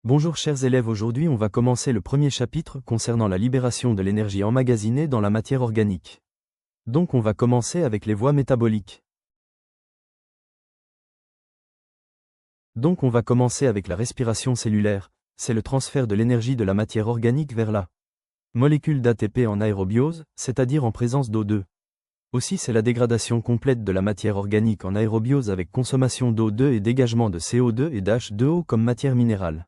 Bonjour chers élèves, aujourd'hui on va commencer le premier chapitre concernant la libération de l'énergie emmagasinée dans la matière organique. Donc on va commencer avec les voies métaboliques. Donc on va commencer avec la respiration cellulaire, c'est le transfert de l'énergie de la matière organique vers la molécule d'ATP en aérobiose, c'est-à-dire en présence d'O2. Aussi c'est la dégradation complète de la matière organique en aérobiose avec consommation d'O2 et dégagement de CO2 et d'H2O comme matière minérale.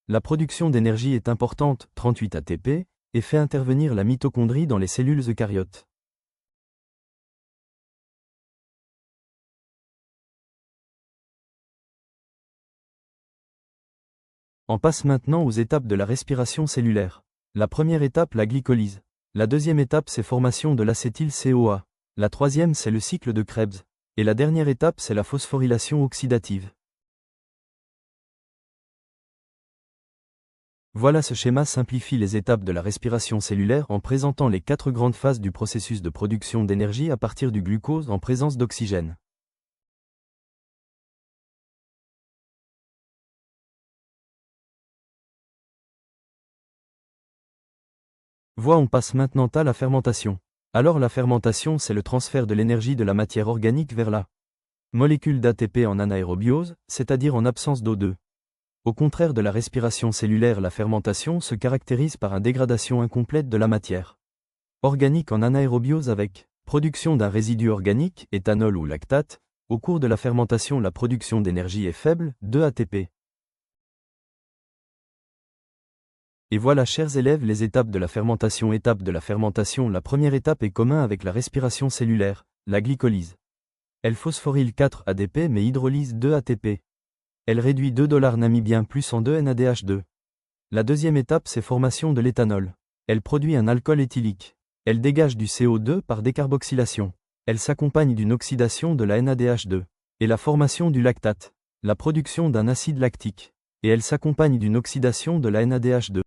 La production d'énergie est importante, 38 ATP, et fait intervenir la mitochondrie dans les cellules eucaryotes. On passe maintenant aux étapes de la respiration cellulaire. La première étape, la glycolyse. La deuxième étape, c'est formation de l'acétyl-CoA. La troisième, c'est le cycle de Krebs. Et la dernière étape, c'est la phosphorylation oxydative. Voilà, ce schéma simplifie les étapes de la respiration cellulaire en présentant les 4 grandes phases du processus de production d'énergie à partir du glucose en présence d'oxygène. On passe maintenant à la fermentation. Alors la fermentation, c'est le transfert de l'énergie de la matière organique vers la molécule d'ATP en anaérobiose, c'est-à-dire en absence d'O2. Au contraire de la respiration cellulaire, la fermentation se caractérise par une dégradation incomplète de la matière organique en anaérobiose avec production d'un résidu organique, éthanol ou lactate. Au cours de la fermentation, la production d'énergie est faible, 2 ATP. Et voilà chers élèves les étapes de la fermentation. Étape de la fermentation, la première étape est commune avec la respiration cellulaire, la glycolyse. Elle phosphoryle 4 ADP mais hydrolyse 2 ATP. Elle réduit 2 $namibiens plus en 2 NADH2. La deuxième étape, c'est formation de l'éthanol. Elle produit un alcool éthylique. Elle dégage du CO2 par décarboxylation. Elle s'accompagne d'une oxydation de la NADH2. Et la formation du lactate. La production d'un acide lactique. Et elle s'accompagne d'une oxydation de la NADH2.